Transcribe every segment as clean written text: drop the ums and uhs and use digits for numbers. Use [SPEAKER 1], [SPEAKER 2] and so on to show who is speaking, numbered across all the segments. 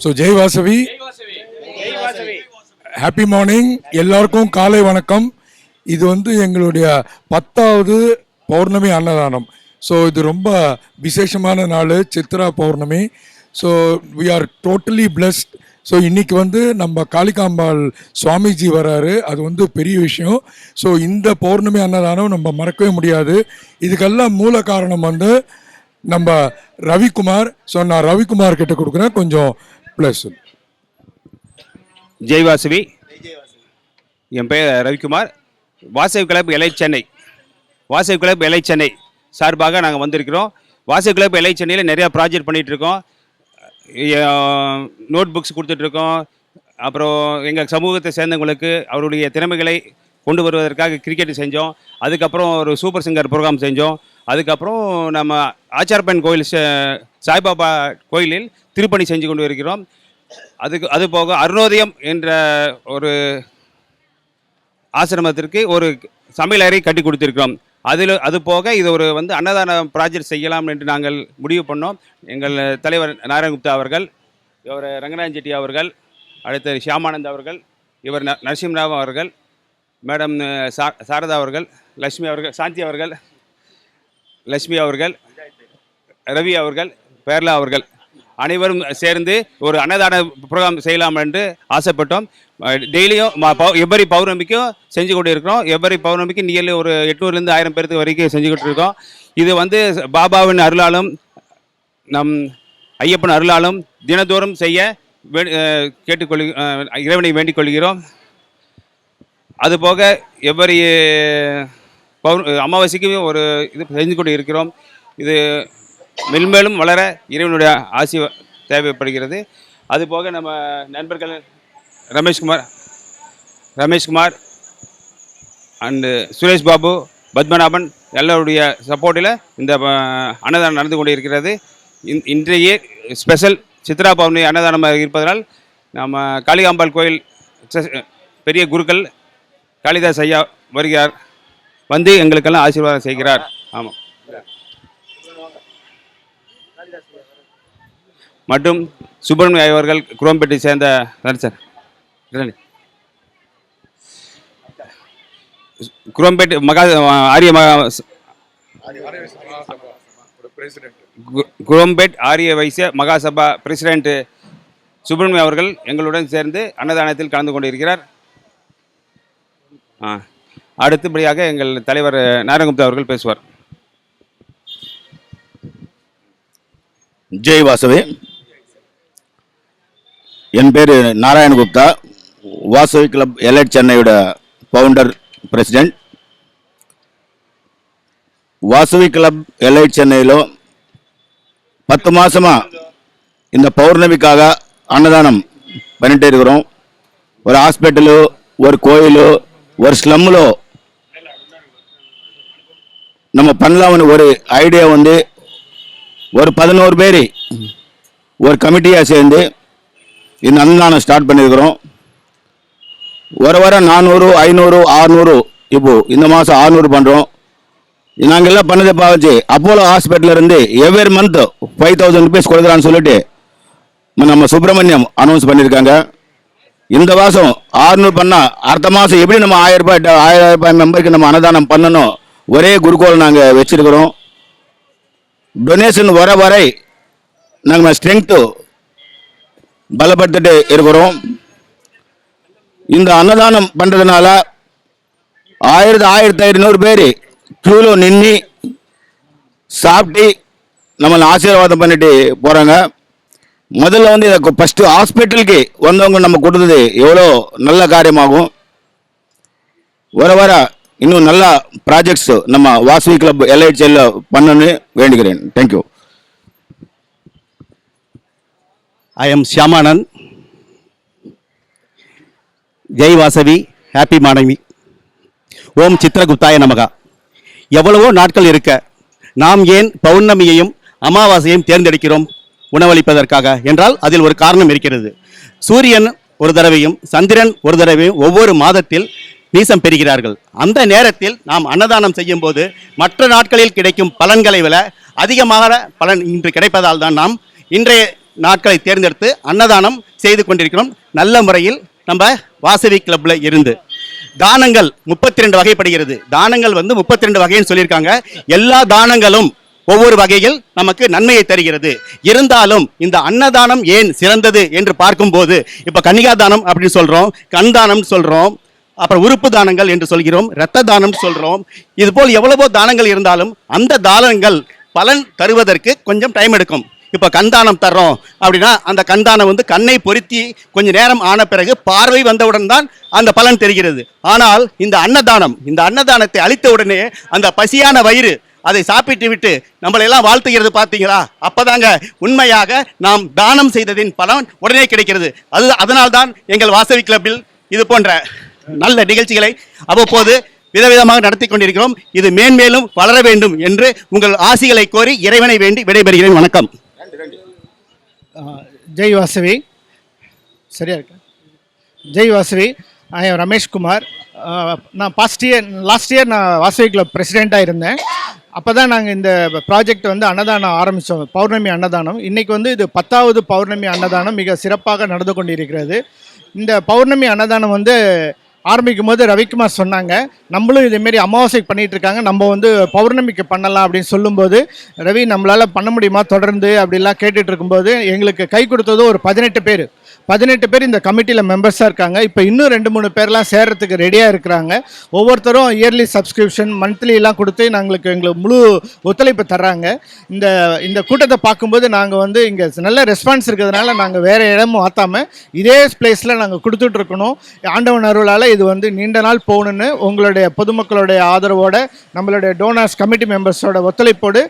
[SPEAKER 1] So Jai Vasavi, happy morning எல்லாருக்கும், காலை வணக்கம். இது வந்து எங்களுடைய 10வது பௌர்ணமி அன்னதானம். ஸோ இது ரொம்ப விசேஷமான நாள், Chitra Pournami. So we are totally blessed. So இன்றைக்கி வந்து நம்ம காளிகாம்பாள் சுவாமிஜி வராரு, அது வந்து பெரிய விஷயம். ஸோ இந்த பௌர்ணமி அன்னதானம் நம்ம மறக்கவே முடியாது. இதுக்கெல்லாம் மூல காரணம் வந்து நம்ம ரவிக்குமார். ஸோ நான் ரவிக்குமார் கிட்ட கொடுக்குறேன், கொஞ்சம் ப்ளஸ்.
[SPEAKER 2] ஜெய் வாசவி, என் பெயர் ரவிக்குமார். வாசவி கிளப் எல்ஐ சென்னை, வாசவி கிளப் எல்ஐ சென்னை சார்பாக நாங்கள் வந்திருக்கிறோம். வாசவி கிளப் எல்ஐ சென்னையில் நிறையா ப்ராஜெக்ட் பண்ணிகிட்ருக்கோம். நோட் புக்ஸ் கொடுத்துட்ருக்கோம். அப்புறம் எங்கள் சமூகத்தை சேர்ந்தவங்களுக்கு அவருடைய திறமைகளை கொண்டு வருவதற்காக கிரிக்கெட் செஞ்சோம். அதுக்கப்புறம் ஒரு சூப்பர் சிங்கர் ப்ரோக்ராம் செஞ்சோம். அதுக்கப்புறம் நம்ம ஆச்சார்பன் கோயில் சாய்பாபா கோயிலில் திருப்பணி செஞ்சு கொண்டு இருக்கிறோம். அது போக அருணோதயம் என்ற ஒரு ஆசிரமத்திற்கு ஒரு சமையல் அறை கட்டி கொடுத்துருக்கிறோம். அது போக இது ஒரு வந்து அன்னதான ப்ராஜெக்ட் செய்யலாம் என்று நாங்கள் முடிவு பண்ணோம். எங்கள் தலைவர் நாராயணகுப்தா அவர்கள், இவர் ரங்கநாதன் செட்டி அவர்கள், அடுத்து ஷியாமானந்த் அவர்கள், இவர் நரசிம்மராவ் அவர்கள், மேடம் சாரதா அவர்கள், லட்சுமி அவர்கள், சாந்தி அவர்கள், லட்சுமி அவர்கள், ரவி அவர்கள், பேர்லா அவர்கள் அனைவரும் சேர்ந்து ஒரு அன்னதான ப்ரோக்ராம் செய்யலாம் என்று ஆசைப்பட்டோம். டெய்லியும் எவ்வரி பௌர்ணமிக்கும் செஞ்சு கொண்டு இருக்கிறோம். எவ்வரி பௌர்ணமிக்கு நியர்லி ஒரு 800லேருந்து 1000 பேருக்கு வரைக்கும் செஞ்சுக்கிட்டு இருக்கோம். இது வந்து பாபாவின் அருளாலும் நம் ஐயப்பன் அருளாலும் தினந்தோறும் செய்ய இறைவனை வேண்டிக் கொள்கிறோம். அதுபோக எவ்வரி அமாவாசைக்கு ஒரு இது செஞ்சு கொண்டு இருக்கிறோம். இது மென்மேலும் வளர இறைவனுடைய ஆசி தேவைப்படுகிறது. அதுபோக நம்ம நண்பர்கள் ரமேஷ்குமார் அண்டு சுரேஷ் பாபு, பத்மநாபன் எல்லாருடைய சப்போர்ட்டில் இந்த அன்னதானம் நடந்து கொண்டு இருக்கிறது. இன்றைய ஸ்பெஷல் சித்ரா பௌர்ணமி அன்னதானமாக இருப்பதனால் நம்ம காளிகாம்பாள் கோயில் பெரிய குருக்கள் காளிதாஸ் ஐயா வருகிறார், வந்து எங்களுக்கெல்லாம் ஆசீர்வாதம் செய்கிறார். ஆமாம். மற்றும் சுப்பிரமணிய அவர்கள் குரோம்பேட்டை சேர்ந்த சார் குரோம்பேட் ஆரிய குரோம்பேட் ஆரிய வைசிய மகாசபா பிரசிடென்ட் சுப்பிரமணிய அவர்கள் எங்களுடன் சேர்ந்து அன்னதானத்தில் கலந்து கொண்டிருக்கிறார். அடுத்தபடியாக எங்கள் தலைவர் நாராயணகுப்தா அவர்கள் பேசுவார்.
[SPEAKER 3] ஜெய் வாசவி, என் பேர் நாராயணகுப்தா, வாசவி கிளப் எலைட் சென்னையோட founder president. Vasavi club elite சென்னையில் 10 மாதமாக இந்த பௌர்ணமிக்காக அன்னதானம் பண்ணிகிட்டே இருக்கிறோம். ஒரு ஹாஸ்பிட்டலு, ஒரு கோயிலு, ஒரு ஸ்லம்மில் நம்ம பண்ணலாம்னு ஒரு ஐடியா வந்து ஒரு 11 பேர் ஒரு கமிட்டியாக சேர்ந்து இந்த அன்னதானம் ஸ்டார்ட் பண்ணியிருக்கிறோம். வாரம் 400, 500, 600, இப்போது இந்த மாதம் 600 பண்ணுறோம். நாங்கள் எல்லாம் பண்ணதை பார்த்து அப்போலோ ஹாஸ்பிட்டலேருந்து எவ்ரி மந்த் 5000 ருபீஸ் கொடுக்குறான்னு சொல்லிட்டு நம்ம சுப்பிரமணியம் அனௌன்ஸ் பண்ணியிருக்காங்க. இந்த மாதம் 600 பண்ணால் அடுத்த மாதம் எப்படி நம்ம 1000 ரூபாய் மெம்பருக்கு நம்ம அன்னதானம் பண்ணணும், ஒரே குருகோள் நாங்கள் வச்சுருக்கிறோம். டொனேஷன் வரை நாங்கள் ஸ்ட்ரென்த்து பலப்படுத்திட்டு இருக்கிறோம். இந்த அன்னதானம் பண்ணுறதுனால 1500 பேர் க்யூவில் நின்று சாப்பிட்டு நம்மளை ஆசீர்வாதம் பண்ணிட்டு போகிறாங்க. முதல்ல வந்து இதை ஃபஸ்ட்டு ஹாஸ்பிட்டலுக்கு வந்தவங்க நம்ம கொடுத்தது எவ்வளோ நல்ல காரியமாகும். வர இன்னும் நல்ல ப்ராஜெக்ட்ஸ் நம்ம வாசவி கிளப் எல்ஐட் செல்லில் பண்ணணும்னு வேண்டுகிறேன். Thank you.
[SPEAKER 4] I am Shyamanand. Jai Vasavi, happy morning. ஓம் சித்ரகுப்தாய நமகா. எவ்வளவோ நாட்கள் இருக்க நாம் ஏன் பௌர்ணமியையும் அமாவாசையையும் தேர்ந்தெடுக்கிறோம் உணவளிப்பதற்காக என்றால் அதில் ஒரு காரணம் இருக்கிறது. சூரியன் ஒரு தடவையும் சந்திரன் ஒரு தடவையும் ஒவ்வொரு மாதத்தில் நீசம் பெறுகிறார்கள். அந்த நேரத்தில் நாம் அன்னதானம் செய்யும் போது மற்ற நாட்களில் கிடைக்கும் பலன்களை விட அதிகமான பலன் இன்று கிடைப்பதால் தான் நாம் இன்றைய நாட்களை தேர்ந்தெடுத்து அன்னதானம் செய்து கொண்டிருக்கிறோம். நல்ல முறையில் நம்ம வாசவி கிளப்ல இருந்து தானங்கள் 32 வகைப்படுகிறது. தானங்கள் 32 வகைன்னு சொல்லியிருக்காங்க. எல்லா தானங்களும் ஒவ்வொரு வகையில் நமக்கு நன்மையை தருகிறது. இருந்தாலும் இந்த அன்னதானம் ஏன் சிறந்தது என்று பார்க்கும்போது, இப்ப கன்னிகா தானம் அப்படின்னு சொல்றோம், கண் தானம் சொல்றோம், அப்புறம் உறுப்பு தானங்கள் என்று சொல்கிறோம், இரத்த தானம் சொல்றோம். இது போல் எவ்வளவோ தானங்கள் இருந்தாலும் அந்த தானங்கள் பலன் தருவதற்கு கொஞ்சம் டைம் எடுக்கும். இப்போ கண்தானம் தர்றோம் அப்படின்னா அந்த கண்தானம் கண்ணை பொருத்தி கொஞ்ச நேரம் ஆன பிறகு பார்வை வந்தவுடன் தான் அந்த பலன் தெரிகிறது. ஆனால் இந்த அன்னதானத்தை அளித்த உடனே அந்த பசியான வயிறு அதை சாப்பிட்டு விட்டு நம்மளெல்லாம் வாழ்த்துகிறது பார்த்தீங்களா? அப்பதாங்க உண்மையாக நாம் தானம் செய்ததின் பலன் உடனே கிடைக்கிறது. அதனால்தான் எங்கள் வாசவி கிளப்பில் இது போன்ற நல்ல நிகழ்ச்சிகளை அவ்வப்போது விதவிதமாக நடத்தி கொண்டிருக்கிறோம். இது மேன்மேலும் வளர வேண்டும் என்று உங்கள் ஆசிகளை கோரி இறைவனை வேண்டி விடைபெறுகிறேன். வணக்கம்.
[SPEAKER 5] ஜெய் வாசவி. சரியா இருக்கு. ஜெய் வாசவி. I am Ramesh Kumar. நான் லாஸ்ட் இயர் நான் வாசவி கிளப் பிரசிடெண்ட்டாக இருந்தேன். அப்போ தான் நாங்கள் இந்த ப்ராஜெக்ட் அன்னதானம் ஆரம்பித்தோம், பௌர்ணமி அன்னதானம். இன்றைக்கி இது 10வது பௌர்ணமி அன்னதானம் மிக சிறப்பாக நடந்து கொண்டிருக்கிறது. இந்த பௌர்ணமி அன்னதானம் ஆரம்பிக்கும் போது ரவிக்குமார் சொன்னாங்க, நம்மளும் இதேமாரி அமாவாசைக்கு பண்ணிகிட்டு இருக்காங்க, நம்ம பௌர்ணமிக்கு பண்ணலாம் அப்படின்னு சொல்லும்போது, ரவி நம்மளால் பண்ண முடியுமா தொடர்ந்து அப்படிலாம் கேட்டுட்டு இருக்கும்போது எங்களுக்கு கை கொடுத்தது ஒரு 18 பேர் இந்த கமிட்டியில் மெம்பர்ஸாக இருக்காங்க. இப்போ இன்னும் 2-3 பேர்லாம் சேர்றதுக்கு ரெடியாக இருக்கிறாங்க. ஒவ்வொருத்தரும் இயர்லி சப்ஸ்கிரிப்ஷன் மந்த்லிலாம் கொடுத்து எங்களுக்கு முழு ஒத்துழைப்பு தர்றாங்க. இந்த கூட்டத்தை பார்க்கும்போது நாங்கள் இங்கே நல்ல ரெஸ்பான்ஸ் இருக்கிறதுனால நாங்கள் வேறு இடமும் மாற்றாமல் இதே பிளேஸில் நாங்கள் கொடுத்துட்ருக்கணும். ஆண்டவன் அருளால் இது நீண்ட நாள் போகணுன்னு உங்களுடைய பொதுமக்களுடைய ஆதரவோடு நம்மளுடைய டோனர்ஸ் கமிட்டி மெம்பர்ஸோட ஒத்துழைப்போடு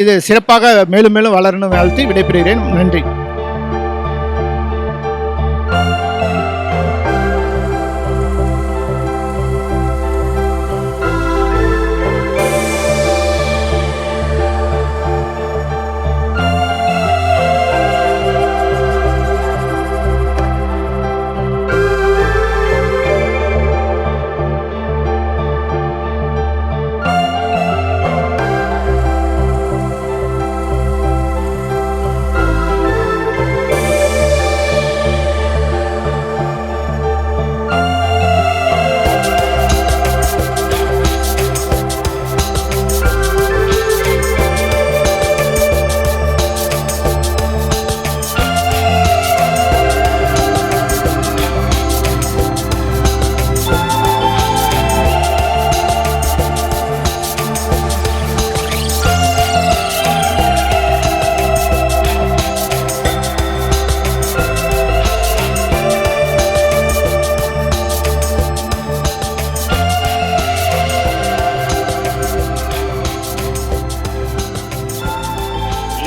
[SPEAKER 5] இது சிறப்பாக மேலும் மேலும் வளரணும் வாழ்த்தி விடைபெறுகிறேன். நன்றி.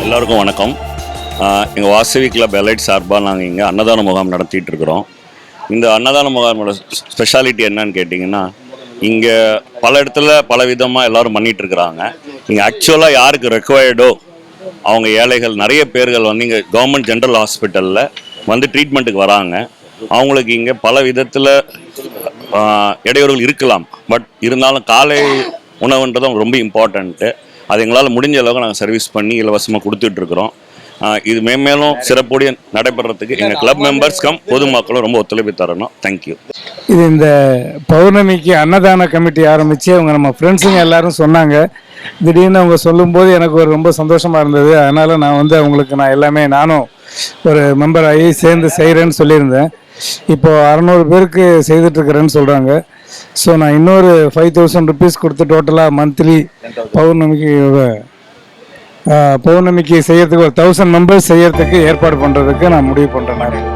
[SPEAKER 6] எல்லாருக்கும் வணக்கம். எங்கள் வாசவி கிளப் எலைட் சார்பாக நாங்கள் இங்கே அன்னதான முகாம் நடத்திட்டு இருக்கிறோம். இந்த அன்னதான முகாமோட ஸ்பெஷாலிட்டி என்னன்னு கேட்டிங்கன்னா, இங்கே பல இடத்துல பல விதமாக எல்லோரும் பண்ணிகிட்ருக்குறாங்க. இங்கே ஆக்சுவலாக யாருக்கு ரெக்வயர்டோ அவங்க ஏழைகள் நிறைய பேர்கள் இங்கே கவர்மெண்ட் ஜென்ரல் ஹாஸ்பிட்டலில் ட்ரீட்மெண்ட்டுக்கு வராங்க. அவங்களுக்கு இங்கே பல விதத்தில் இடையூறுகள் இருக்கலாம். பட் இருந்தாலும் காலை உணவுன்றதும் ரொம்ப இம்பார்ட்டண்ட்டு. அது எங்களால் முடிஞ்ச அளவுக்கு நாங்கள் சர்வீஸ் பண்ணி இலவசமாக கொடுத்துட்ருக்குறோம். இது மேலும் சிறப்புடைய நடைபெறத்துக்கு எங்கள் கிளப் மெம்பர்ஸ்க்கும் பொதுமக்களும் ரொம்ப ஒத்துழைப்பு தரணும். தேங்க்யூ.
[SPEAKER 7] இது இந்த பௌர்ணமிக்கு அன்னதான கமிட்டி ஆரம்பித்து அவங்க நம்ம ஃப்ரெண்ட்ஸுங்க எல்லோரும் சொன்னாங்க. திடீர்னு அவங்க சொல்லும்போது எனக்கு ஒரு ரொம்ப சந்தோஷமாக இருந்தது. அதனால் நான் அவங்களுக்கு எல்லாமே நானும் ஒரு மெம்பர் ஆகி சேர்ந்து செய்கிறேன்னு சொல்லியிருந்தேன். இப்போது 600 பேருக்கு செய்துட்ருக்கிறேன்னு சொல்கிறாங்க. ஸோ நான் இன்னொரு 5000 ருபீஸ் கொடுத்து டோட்டலாக மந்த்லி பௌர்ணமிக்கு செய்யறதுக்கு ஒரு 1000 மெம்பர்ஸ் செய்யறதுக்கு ஏற்பாடு பண்ணுறதுக்கு நான் முடிவு பண்ணுறேன்.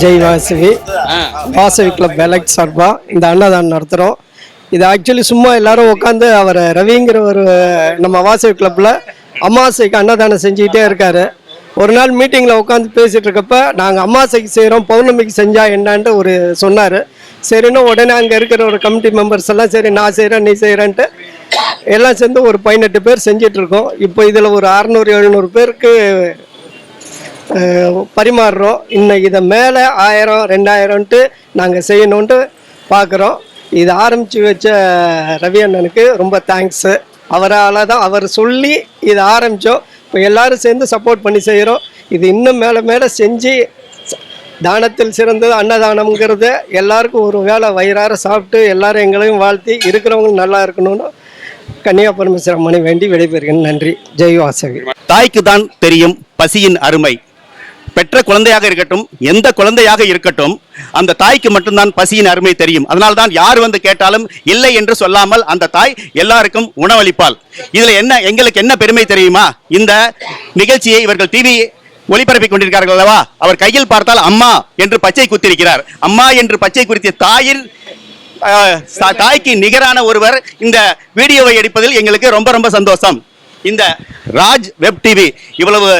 [SPEAKER 8] ஜெய் வாசவி வாசவி கிளப் பெலக்ட் சார்பாக இந்த அன்னதானம் நடத்துகிறோம். இது ஆக்சுவலி சும்மா எல்லாரும் உட்காந்து அவர் ரவிங்கிற ஒரு நம்ம வாசவி கிளப்பில் அமாவாசைக்கு அன்னதானம் செஞ்சுக்கிட்டே இருக்காரு. ஒரு நாள் மீட்டிங்கில் உட்காந்து பேசிகிட்டு இருக்கப்ப நாங்கள் அமாவாசைக்கு செய்கிறோம், பௌர்ணமிக்கு செஞ்சால் என்னான்ட்டு ஒரு சொன்னார். சரின்னு உடனே அங்கே இருக்கிற ஒரு கமிட்டி மெம்பர்ஸ் எல்லாம் சரி நான் செய்கிறேன் நீ செய்கிறேன்ட்டு எல்லாம் சேர்ந்து ஒரு 18 பேர் செஞ்சிட்ருக்கோம். இப்போ இதில் ஒரு 600-700 பேருக்கு பரிமாறுறோம். இன்னும் இதை மேலே 1000-2000ன்ட்டு நாங்கள் செய்யணுன்ட்டு பார்க்குறோம். இது ஆரம்பித்து வச்ச ரவி அண்ணனுக்கு ரொம்ப தேங்க்ஸு. அவரால் தான் அவர் சொல்லி இதை ஆரம்பித்தோம். இப்போ எல்லோரும் சேர்ந்து சப்போர்ட் பண்ணி செய்கிறோம். இது இன்னும் மேலே மேலே செஞ்சு தானத்தில் சிறந்தது அன்னதானம்ங்கிறத எல்லாருக்கும் ஒரு வேளை வயிறார சாப்பிட்டு எல்லாரும் எங்களையும் வாழ்த்தி இருக்கிறவங்களும் நல்லா இருக்கணும்னு கன்னியா பரமேஸ்வரம்மனை வேண்டி விடைபெறுகிறேன். நன்றி. ஜெய் வாசவி.
[SPEAKER 4] தாய்க்கு தான் தெரியும் பசியின் அருமை. பெற்ற குழந்தையாக இருக்கட்டும், எந்த குழந்தையாக இருக்கட்டும், அந்த தாய்க்கு மட்டும்தான் பசியின் அருமை தெரியும். அதனால்தான் யார் வந்து கேட்டாலும் இல்லை என்று சொல்லாமல் அந்த தாய் எல்லாருக்கும் உணவளிப்பாள். இதுல என்ன எங்களுக்கு என்ன பெருமை தெரியுமா? இந்த நிகழ்ச்சியை இவர்கள் டிவி ஒளிபரப்பிக் கொண்டிருக்கிறார்கள் அல்லவா? அவர் கையில் பார்த்தால் அம்மா என்று பச்சை குத்திருக்கிறார். அம்மா என்று பச்சை குறித்த தாய்க்கு நிகரான ஒருவர் இந்த வீடியோவை எடுப்பதில் எங்களுக்கு ரொம்ப ரொம்ப சந்தோஷம். இந்த ராஜ் வெப் டிவி இவ்வளவு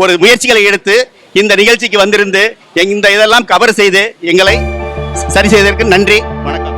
[SPEAKER 4] ஒரு முயற்சிகளை எடுத்து இந்த நிகழ்ச்சிக்கு வந்திருந்து இந்த இதெல்லாம் கவர் செய்து எங்களை சரி செய்ததற்கு நன்றி. வணக்கம்.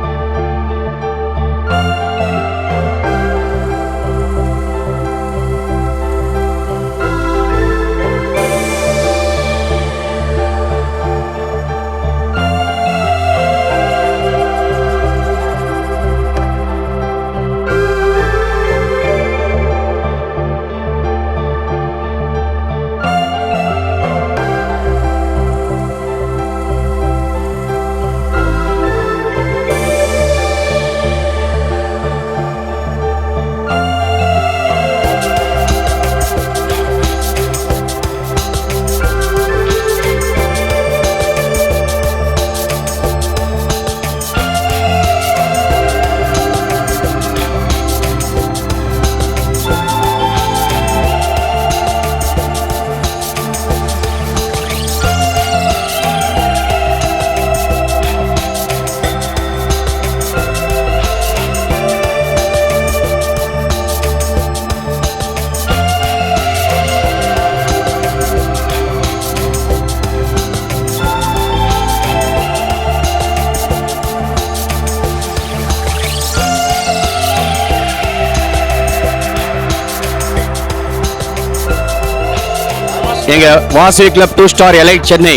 [SPEAKER 4] எங்கள் Vasavi club 2 star elite Chennai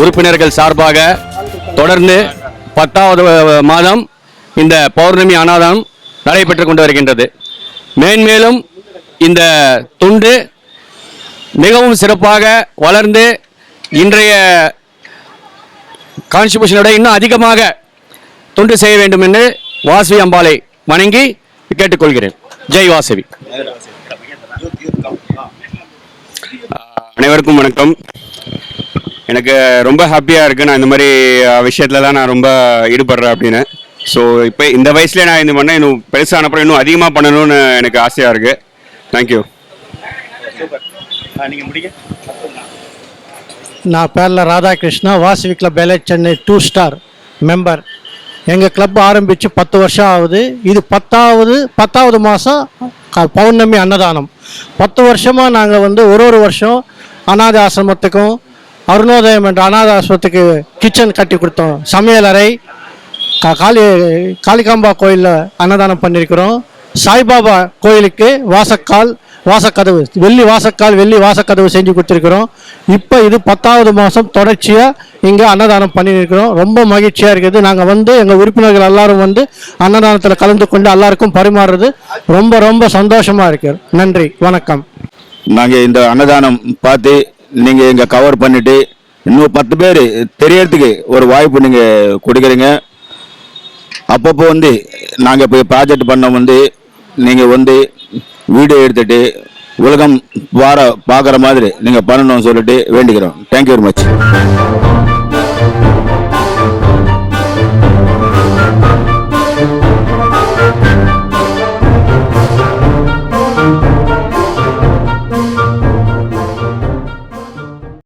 [SPEAKER 4] உறுப்பினர்கள் சார்பாக தொடர்ந்து 10வது மாதம் இந்த பௌர்ணமி அன்னதானம் நடைபெற்று கொண்டு வருகின்றது. மேன்மேலும் இந்த துண்டு மிகவும் சிறப்பாக வளர்ந்து இன்றைய கான்ஸ்டிபியூஷனோட இன்னும் அதிகமாக தொண்டு செய்ய வேண்டும் என்று வாசவி அம்பாளை வணங்கி கேட்டுக்கொள்கிறேன். ஜெய் வாசவி. அனைவருக்கும் வணக்கம். எனக்கு ரொம்ப ஹாப்பியாக இருக்குது. நான் இந்த மாதிரி விஷயத்துலலாம் நான் ரொம்ப ஈடுபடுறேன் அப்படின்னு. ஸோ இப்போ இந்த வயசுலேயே நான் இந்த பண்ணேன். இன்னும் பெருசான அப்புறம் இன்னும் அதிகமாக பண்ணணும்னு எனக்கு ஆசையாக இருக்குது. தேங்க்யூ.
[SPEAKER 9] நான் பேரில் Radhakrishna, Vasavi club elite Chennai 2 star member. எங்கள் கிளப் ஆரம்பித்து 10 வருஷம் ஆகுது. இது 10வது மாதம் பௌர்ணமி அன்னதானம். 10 வருஷமாக நாங்கள் ஒரு வருஷம் அநாத ஆசிரமத்துக்கும் அருணோதயம் என்ற அநாத ஆசிரமத்துக்கு கிச்சன் கட்டி கொடுத்தோம். சமையல் அறை, காளிகாம்பா கோயிலில் அன்னதானம் பண்ணியிருக்கிறோம். சாய்பாபா கோயிலுக்கு வாசக்கதவு வெள்ளி வாசக்கதவு செஞ்சு கொடுத்துருக்குறோம். இப்போ இது 10வது மாதம் தொடர்ச்சியாக இங்கே அன்னதானம் பண்ணியிருக்கிறோம். ரொம்ப மகிழ்ச்சியாக இருக்குது. நாங்கள் எங்கள் உறுப்பினர்கள் எல்லாரும் அன்னதானத்தில் கலந்து கொண்டு எல்லாருக்கும் பரிமாறுறது ரொம்ப ரொம்ப சந்தோஷமாக இருக்குது. நன்றி, வணக்கம்.
[SPEAKER 3] நாங்கள் இந்த அன்னதானம் பார்த்து நீங்கள் இங்கே கவர் பண்ணிவிட்டு இன்னும் 10 பேர் தெரியறதுக்கு ஒரு வாய்ப்பு நீங்கள் கொடுக்குறீங்க. அப்பப்போ நாங்கள் இப்போ ப்ராஜெக்ட் பண்ண நீங்கள் வீடியோ எடுத்துகிட்டு உலகம் பார்க்குற மாதிரி நீங்கள் பண்ணணும்னு சொல்லிட்டு வேண்டிக்கிறோம். Thank you very much.